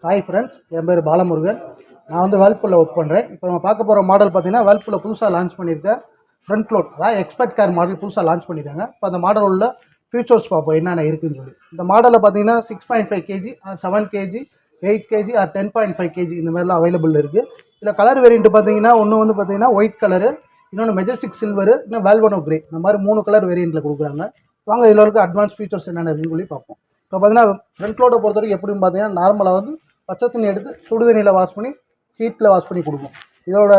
Hi friends, என் பேர் பாலமுருகன். நான் வந்து வேர்ல்பூலில் ஒர்க் பண்ணுறேன். இப்போ நம்ம பார்க்க போகிற மாடல் பார்த்தீங்கன்னா வேர்ல்பூலில் புதுசாக லான்ச் பண்ணியிருக்கேன். ஃப்ரண்ட் லோட் அதாவது எக்ஸ்பர்ட் கேர் மாடல் புதுசாக லான்ச் பண்ணியிருக்காங்க. இப்போ அந்த மாடல் உள்ள ஃபியூச்சர்ஸ் பார்ப்போம் என்னென்ன இருக்குதுன்னு சொல்லி. இந்த மாடலில் பார்த்தீங்கன்னா 6.5 kg, 7 kg, 8 kg, 10.5 kg இந்த மாதிரிலாம் அவைலபிள் இருக்குது. இதில் கலர் வேரியன்ட் பார்த்தீங்கன்னா ஒன்று வந்து பார்த்தீங்கன்னா ஒயிட் கலரு, இன்னொன்று மெஜஸ்டிக் சில்வரு, இன்னும் வேல்வனோ கிரே, இந்த மாதிரி 3 கலர் வேரியண்ட்டில் கொடுக்குறாங்க. வாங்க இதில் இருக்க அட்வான்ஸ் ஃபீச்சர்ஸ் என்னென்ன இருக்குன்னு சொல்லி பார்ப்போம். இப்போ பார்த்தீங்கன்னா ஃப்ரண்ட் லோடை பொறுத்த வரைக்கும் எப்படின்னு பார்த்தீங்கன்னா நார்மலாக வந்து பச்சை தண்ணி எடுத்து சுடு தண்ணியில் வாஷ் பண்ணி ஹீட்டில் வாஷ் பண்ணி கொடுக்கும். இதோட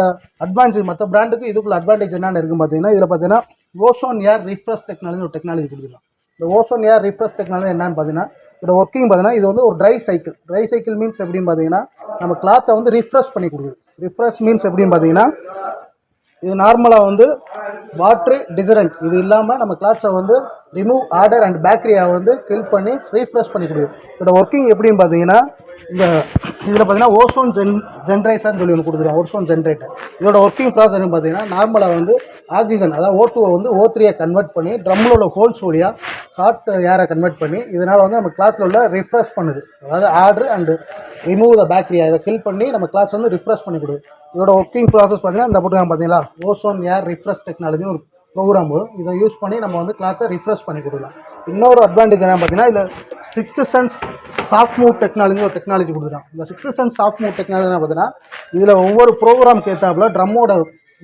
அட்வான்டேஜ் மற்ற பிராண்டுக்கு இதுக்குள்ள அட்வான்டேஜ் என்னென்ன இருக்குன்னு பார்த்தீங்கன்னா இதில் பார்த்தீங்கன்னா ஓசோன் ஏர் ரிஃப்ரெஷ் டெக்னாலஜி ஒரு டெக்னாலஜி கொடுக்கலாம். இந்த ஓசோன் ஏர் ரிஃப்ரெஷ் டெக்னாலஜி என்னன்னு பார்த்தீங்கன்னா இதோட ஒர்க்கிங் பார்த்தீங்கன்னா இது வந்து ஒரு ட்ரை சைக்கிள் மீன்ஸ் எப்படின்னு பார்த்தீங்கன்னா நம்ம கிளாத்தை வந்து ரிஃப்ரெஷ் பண்ணி கொடுக்குது. ரிஃப்ரெஷ் மீன்ஸ் எப்படின்னு பார்த்தீங்கன்னா இது நார்மலாக வந்து வாட்ரு டிசரண்ட் இது இல்லாமல் நம்ம கிளாத்ஸை வந்து ரிமூவ் ஆர்டர் அண்ட் பேக்டீரியாவை வந்து கில் பண்ணி ரீஃப்ரெஷ் பண்ணி கொடுக்கும். இதோட ஒர்க்கிங் எப்படின்னு பார்த்தீங்கன்னா இந்த இதில் பார்த்தீங்கன்னா ஓசோன் ஜென்ரேஷன் சொல்லி ஒன்று கொடுத்துருவோம். ஓசோன் ஜென்ரேட்டர் இதோட ஒர்க்கிங் ப்ராசஸ் பார்த்தீங்கன்னா நார்மலாக வந்து ஆக்சிஜன் அதாவது O2 வந்து O3 கன்வெர்ட் பண்ணி ட்ரம்மில் உள்ள ஹோல்ஸ் வழியாக ஹாட் ஏரை கன்வெர்ட் பண்ணி இதனால் வந்து நம்ம கிளாத்தில் உள்ள ரிஃப்ரெஷ் பண்ணுது. அதாவது order and remove the bacteria இதை கில் பண்ணி நம்ம கிளாத்ஸ் வந்து ரிஃப்ரெஷ் பண்ணி கொடுக்குது. இதோட ஒர்க்கிங் ப்ராசஸ் பார்த்தீங்கன்னா இந்த போட்டுக்காங்க பார்த்தீங்களா ஓசோன் ஏர் ரிஃப்ரெஷ் டெக்னாலஜின்னு ஒரு ப்ரோக்ராம் வரும். இதை யூஸ் பண்ணி நம்ம வந்து கிளாத்தை ரிஃப்ரெஷ் பண்ணி கொடுக்கலாம். இன்னொரு அட்வான்டேஜ் என்ன பார்த்தீங்கன்னா இதில் 6th சென்ஸ் சாஃப்ட்மூவ் டெக்னாலஜி ஒரு டெக்னாலஜி கொடுத்துருக்காங்க. இந்த 6th சென்ஸ் சாஃப்ட்மூவ் டெக்னாலஜி என்ன பார்த்தீங்கன்னா இதில் ஒவ்வொரு ப்ரோக்ராம்க்கு ஏற்றாப்புல ட்ரம்மோட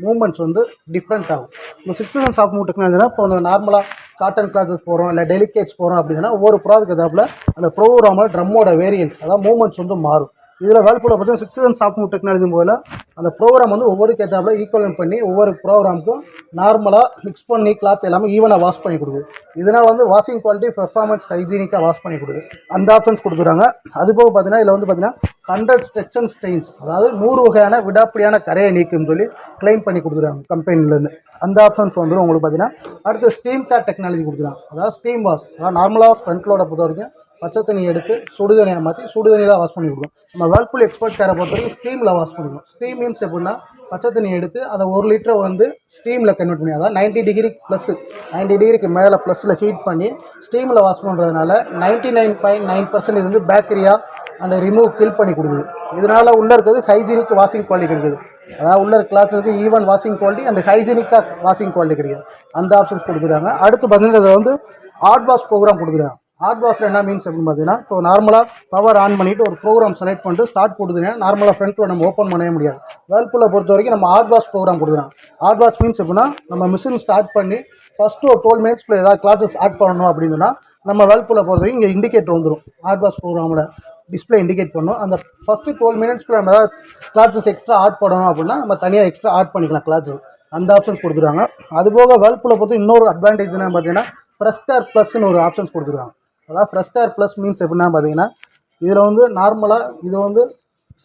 மூவ்மெண்ட்ஸ் வந்து டிஃப்ரெண்ட் ஆகும். இந்த 6th சென்ஸ் சாஃப்ட்மூவ் டெக்னாலஜினா இப்போ நார்மலாக காட்டன் கிளாஸஸ் போகிறோம் இல்லை டெலிகேட்ஸ் போகிறோம் அப்படின்னா ஒவ்வொரு ப்ராடக்ட் ஏற்றாப்புல அந்த ப்ரோக்ராமில் ட்ரம்மோட வேரியன்ஸ் அதாவது மூவ்மெண்ட்ஸ் வந்து மாறும். இதில் வேர்ல்பூலில் பார்த்தீங்கன்னா 6th சென்ஸ் சாஃப்ட்மூவ் டெக்னாலஜி போல அந்த ப்ரோக்ராம் வந்து ஒவ்வொரு கேட்டாப்பில் ஈக்குவலன்ட் பண்ணி ஒவ்வொரு ப்ரோக்ராமுக்கும் நார்மலாக மிக்ஸ் பண்ணி கிளாத் எல்லாமே ஈவனாக வாஷ் பண்ணி கொடுக்குது. இதனால் வந்து வாஷிங் குவாலிட்டி பெர்ஃபார்மன்ஸ் ஹைஜீனிக்காக வாஷ் பண்ணி கொடுக்குது. அந்த ஆப்ஷன்ஸ் கொடுக்குறாங்க. அதுபோக பார்த்தீங்கன்னா இதில் வந்து பார்த்தீங்கன்னா 100 ஸ்ட்ரெச் ஸ்டெயின்ஸ் அதாவது 100 வகையான விடாப்படியான கரையை நீக்குன்னு சொல்லி கிளைம் பண்ணி கொடுக்குறாங்க கம்பெனிலேருந்து. அந்த ஆப்ஷன்ஸ் வந்து உங்களுக்கு பார்த்தீங்கன்னா அடுத்து ஸ்டீம் கேர் டெக்னாலஜி கொடுக்குறாங்க. அதாவது ஸ்டீம் வாஷ் அதாவது நார்மலாக ஃப்ரண்ட் லோடை பொறுத்த வரைக்கும் பச்சை தண்ணி எடுத்து சுடு தண்ணியை மாற்றி சுடு தண்ணியில் வாஷ் பண்ணி கொடுக்கும். நம்ம வேர்ல்பூல் எக்ஸ்பர்ட் கேரை பொறுத்த வரைக்கும் ஸ்டீமில் வாஷ் பண்ணிக்கணும். ஸ்டீம் மீன்ஸ் எப்படின்னா பச்சை தண்ணி எடுத்து அதை 1 லிட்டரை வந்து ஸ்டீமில் கன்வெர்ட் பண்ணி அதாவது 90 டிகிரி ப்ளஸ் 90 டிகிரிக்கு மேலே ப்ளஸில் ஹீட் பண்ணி ஸ்டீமில் வாஷ் பண்ணுறதுனால 99.9% இது வந்து பேக்டீரியா அந்த ரிமூவ் கில் பண்ணி கொடுக்குது. இதனால் உள்ளே இருக்கிறது ஹைஜீனிக் வாஷிங் குவாலிட்டி கிடைக்குது. அதாவது உள்ள கிளாத்ஸுக்கு ஈவன் வாஷிங் குவாலிட்டி அந்த ஹைஜீனிக்காக வாஷிங் குவாலிட்டி கிடைக்குது. அந்த ஆப்ஷன்ஸ் கொடுக்குறாங்க. அடுத்து பார்த்தீங்கன்னா இதை வந்து ஹாட் வாஷ் ப்ரோக்ராம் கொடுக்குறாங்க. ஹாட் வாஷில் என்ன மீன்ஸ் அப்படின்னு பார்த்தீங்கன்னா இப்போ நார்மலாக பவர் ஆன் பண்ணிவிட்டு ஒரு ப்ரோக்ராம் செலக்ட் பண்ணிட்டு ஸ்டார்ட் கொடுத்துங்கன்னா நார்மலாக ஃப்ரண்ட்டில் நம்ம ஓப்பன் பண்ணவே முடியாது. வேர்ல்பூலை பொறுத்த வரைக்கும் நம்ம ஹாட் வாஷ் ப்ரோக்ராம் கொடுக்குறாங்க. ஹாட் வாஷ் மீன்ஸ் எப்படின்னா நம்ம மிஷின் ஸ்டார்ட் பண்ணி ஃபஸ்ட்டு ஒரு 12 மினிட்ஸ்க்குள்ள ஏதாவது கிளாஸஸ் ஆட் பண்ணணும் அப்படின்னா நம்ம வேர்ல்பூலை பொறுத்த வரைக்கும் இங்கே இண்டிகேட்டர் வந்துடும். ஹாட் வாஷ் ப்ரோக்ராமோட டிஸ்பிளே இண்டிகேட் பண்ணணும். அந்த ஃபஸ்ட்டு 12 மினிட்ஸ்க்குள்ள நம்ம ஏதாவது கிளாஸஸ் எக்ஸ்ட்ரா ஆட் பண்ணணும் அப்படின்னா நம்ம தனியாக எக்ஸ்ட்ரா ஆட் பண்ணிக்கலாம் கிளாஸஸ். அந்த ஆப்ஷன்ஸ் கொடுத்துருக்காங்க. அதுபோக வேர்ல்பூலை பொறுத்த இன்னொரு அட்வான்டேஜ் என்ன பார்த்தீங்கன்னா ஃப்ரெஷ் ஏர் ப்ளஸ்ன்னு ஒரு ஆப்ஷன்ஸ் கொடுத்துருக்காங்க. அதாவது ஃப்ரெஷ் ஏர் ப்ளஸ் மீன்ஸ் எப்படின்னா பார்த்தீங்கன்னா இதில் வந்து நார்மலாக இது வந்து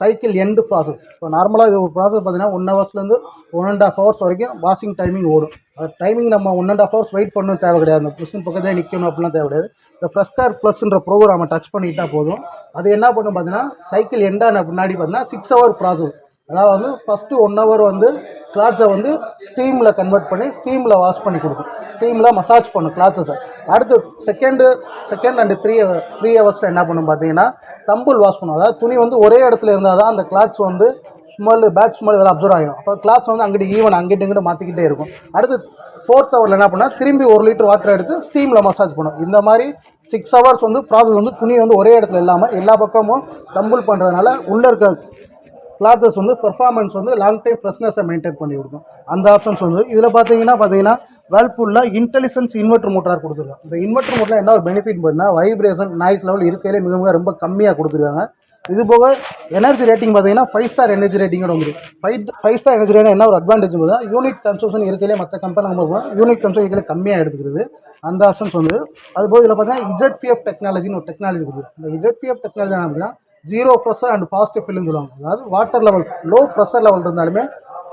சைக்கிள் எண்டு ப்ராசஸ். இப்போ நார்மலாக இது ஒரு ப்ராசஸ் பார்த்தீங்கன்னா 1 ஹவர்ஸ்லேருந்து 1.5 ஹவர்ஸ் வரைக்கும் வாஷிங் டைமிங் ஓடும். அது டைமிங் நம்ம 1.5 ஹவர்ஸ் வெயிட் பண்ணணும் தேவை கிடையாது. அந்த மிஷின் பக்கத்தே நிற்கணும் அப்படிலாம் தேவை கிடையாது. இந்த ஃப்ரெஷ் ஏர் ப்ளஸ்ன்ற ப்ரோக்ராமை டச் பண்ணிக்கிட்டால் போதும். அது என்ன பண்ணும் பார்த்தீங்கன்னா சைக்கிள் எண்டான பின்னாடி பார்த்தீங்கன்னா 6 ஹவர் ப்ராசஸ். அதாவது வந்து ஃபஸ்ட்டு 1 ஹவர் வந்து கிளாத்ஸை வந்து ஸ்டீமில் கன்வெர்ட் பண்ணி ஸ்டீமில் வாஷ் பண்ணி கொடுக்கும். ஸ்டீமில் மசாஜ் பண்ணும் கிளாத்ஸை. அடுத்து செகண்ட் அண்டு 3 ஹவர்ஸில் என்ன பண்ணும் பார்த்தீங்கன்னா தம்புல் வாஷ் பண்ணும். அதாவது துணி வந்து ஒரே இடத்துல இருந்தால் தான் அந்த கிளாத்ஸ் வந்து பேட் ஸ்மெல் இதெல்லாம் அப்சர்வ் ஆகிடும். அப்போ கிளாத்ஸ் வந்து அங்கிட்டு ஈவன் அங்கிட்டு இங்கிட்டு மாற்றிக்கிட்டே இருக்கும். அடுத்து 4th ஹவரில் என்ன பண்ணால் திரும்பி 1 லிட்டர் வாட்டர் எடுத்து ஸ்டீமில் மசாஜ் பண்ணும். இந்த மாதிரி 6 ஹவர்ஸ் வந்து ப்ராசஸ் வந்து துணி வந்து ஒரே இடத்துல இல்லாமல் எல்லா பக்கமும் தம்புல் பண்ணுறதுனால உள்ளே இருக்க கிளாத்ஸஸ் வந்து பெர்ஃபார்மன்ஸ் வந்து லாங் டைம் ஃப்ரெஷ்னஸை மெயின்டைன் பண்ணி கொடுக்கும். அந்த ஆப்ஷன்ஸ் வந்து இதில் பார்த்தீங்கன்னா வேர்ல்பூலில் இன்டெலிஜென்ஸ் இன்வெர்டர் மோட்டார் கொடுத்துருக்காங்க. இந்த இன்வெர்டர் மோட்டரில் என்ன ஒரு பெனிஃபிட் பார்த்தீங்கன்னா வைப்ரேஷன் நாய்ஸ் லெவல் இருக்கையிலே மிக ரொம்ப கம்மியாக கொடுத்துருக்காங்க. இது போக எனர்ஜி ரேட்டிங் பார்த்தீங்கன்னா 5 ஸ்டார் எனர்ஜி ரேட்டிங்கோட வந்துடும். 5 ஸ்டார் எனர்ஜி ரேட்டிங் என்ன ஒரு அட்வான்டேஜ் பார்த்தா யூனிட் கன்சம்ஷன் இருக்கையிலே மற்ற கம்பெனி நம்ம யூனிட் கன்சம்ஷன் இருக்கையிலே கம்மியாக எடுத்துக்கிறது. அந்த ஆப்ஷன்ஸ் வந்து அதுபோக இதில் பார்த்தீங்கன்னா ZPF டெக்னாலஜின்னு ஒரு டெக்னாலஜி கொடுக்குது. இந்த ZPF டெக்னாலஜி என்ன அப்படின்னா 0 ப்ரெஷர் அண்ட் பாசிட்டிவ் ஃபில்லுன்னு சொல்லுவாங்க. அதாவது water level low pressure level இருந்தாலுமே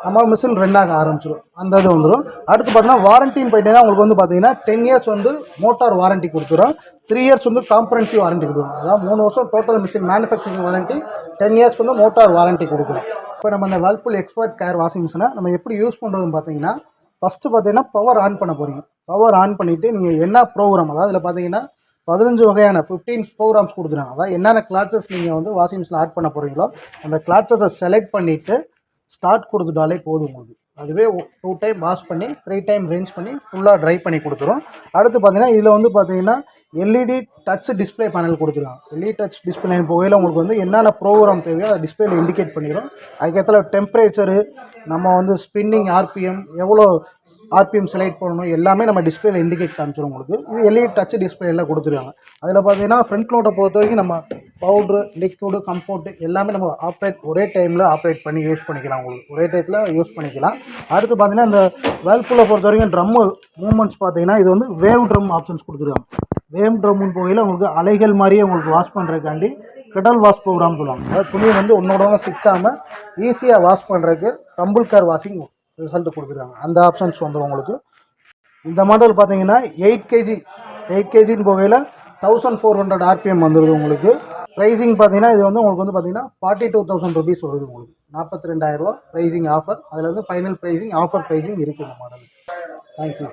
நம்ம மிஷின் ரன் ஆக ஆரம்பிச்சிடும். அந்த இது வந்துடும். அடுத்து பார்த்தீங்கன்னா வாரண்டின்னு போயிட்டீங்கன்னா உங்களுக்கு வந்து பார்த்தீங்கன்னா 10 இயர்ஸ் வந்து மோட்டார் வாரண்டி கொடுத்துரும். 3 இயர்ஸ் வந்து காம்ப்ரஹென்சிவ் வாரண்டி கொடுக்குறோம். அதாவது 3 வருஷம் டோட்டல் மிஷின் மேனுஃபேக்சரிங் வாரண்டி, 10 இயர்ஸ்க்கு வந்து மோட்டார் வாரண்டி கொடுக்குறோம். இப்போ நம்ம அந்த வேர்ல்பூல் எக்ஸ்பர்ட் கேர் வாஷிங் மிஷினை நம்ம எப்படி யூஸ் பண்ணுறதுன்னு பார்த்தீங்கன்னா ஃபஸ்ட்டு பார்த்தீங்கன்னா பவர் ஆன் பண்ண போகிறீங்க. பவர் ஆன் பண்ணிவிட்டு நீங்கள் என்ன ப்ரோக்ராம் அதாவது இதில் பார்த்தீங்கன்னா 15 வகையான 15 ப்ரோக்ராம்ஸ் கொடுத்துருக்காங்க. அதாவது என்னென்ன கிளாச்சஸ் நீங்கள் வந்து வாஷிங் மிஷினில் ஆட் பண்ண போகிறீங்களோ அந்த கிளாச்சஸை செலக்ட் பண்ணிவிட்டு ஸ்டார்ட் கொடுத்துட்டாலே போதும் உங்களுக்கு. அதுவே 2 டைம் வாஷ் பண்ணி 3 டைம் ரின்ஸ் பண்ணி ஃபுல்லாக ட்ரை பண்ணி கொடுத்துரும். அடுத்து பார்த்தீங்கன்னா இதில் வந்து பார்த்தீங்கன்னா எல்இடி டச் டிஸ்பிளே பேனல் கொடுத்துருக்காங்க. எல்இடி டச் டிஸ்பிளே போகையில் உங்களுக்கு வந்து என்னென்ன ப்ரோக்ராம் தேவையோ அதை டிஸ்பிளேல இண்டிகேட் பண்ணிடும். அதுக்கேற்ற டெம்பரேச்சரு, நம்ம வந்து ஸ்பின்னிங் ஆர்பிஎம், எவ்வளோ ஆர்பிஎம் செலக்ட் பண்ணணும் எல்லாமே நம்ம டிஸ்பிளேல இண்டிகேட் காமிச்சிடும் உங்களுக்கு. இது எல்இடி டச் டிஸ்பிளேல கொடுத்துருக்காங்க. அதில் பார்த்தீங்கன்னா ஃப்ரண்ட் லோடை பொறுத்த வரைக்கும் நம்ம பவுட்ரு, லிக்விடு, கம்போர்ட்டு எல்லாமே நம்ம ஒரே டைமில் ஆப்ரேட் பண்ணி யூஸ் பண்ணிக்கலாம். உங்களுக்கு ஒரே டயத்தில் யூஸ் பண்ணிக்கலாம். அடுத்து பார்த்தீங்கன்னா இந்த வேர்ல்பூலை பொறுத்த வரைக்கும் ட்ரம்மு மூமெண்ட்ஸ் பார்த்தீங்கன்னா இது வந்து வேவ் ட்ரம் ஆப்ஷன்ஸ் கொடுத்துருக்காங்க. வேவ் ட்ரம்முன்னு போகையில் உங்களுக்கு அலைகள் மாதிரியே உங்களுக்கு வாஷ் பண்ணுறதுக்காண்டி கடல் வாஷ் ப்ரோக்ராம் சொல்லுவாங்க. அதாவது துணியை வந்து ஒன்றோட சிக்காமல் ஈஸியாக வாஷ் பண்ணுறதுக்கு டம்பிள் கார் வாஷிங் ரிசல்ட் கொடுத்துருக்காங்க. அந்த ஆப்ஷன்ஸ் வந்துடும் உங்களுக்கு. இந்த மாடல் பார்த்தீங்கன்னா 8 கேஜின்னு போகையில் 1400 ஆர்பிஎம் வந்துடுது உங்களுக்கு. ப்ரைஸிங் பார்த்தீங்கன்னா இது வந்து உங்களுக்கு வந்து பார்த்தீங்கன்னா 42,000 ருபீஸ் வருது உங்களுக்கு. 42,000 ரூபா ப்ரைஸிங் ஆஃபர். அதில் வந்து ஃபைனல் ப்ரைஸிங் ஆஃபர் ப்ரைஸிங் இருக்குது இந்த மாடல். தேங்க்யூ.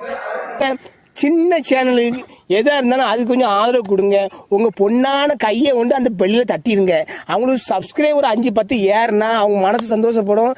சின்ன சேனலுக்கு எதா இருந்தாலும் அது கொஞ்சம் ஆதரவு கொடுங்க. உங்க பொண்ணான கையை கொண்டு அந்த பெல்லில் தட்டிடுங்க. அவங்களுக்கு சப்ஸ்கிரைபர் 5-10 ஏறுனா அவங்க மனசு சந்தோஷப்படும்.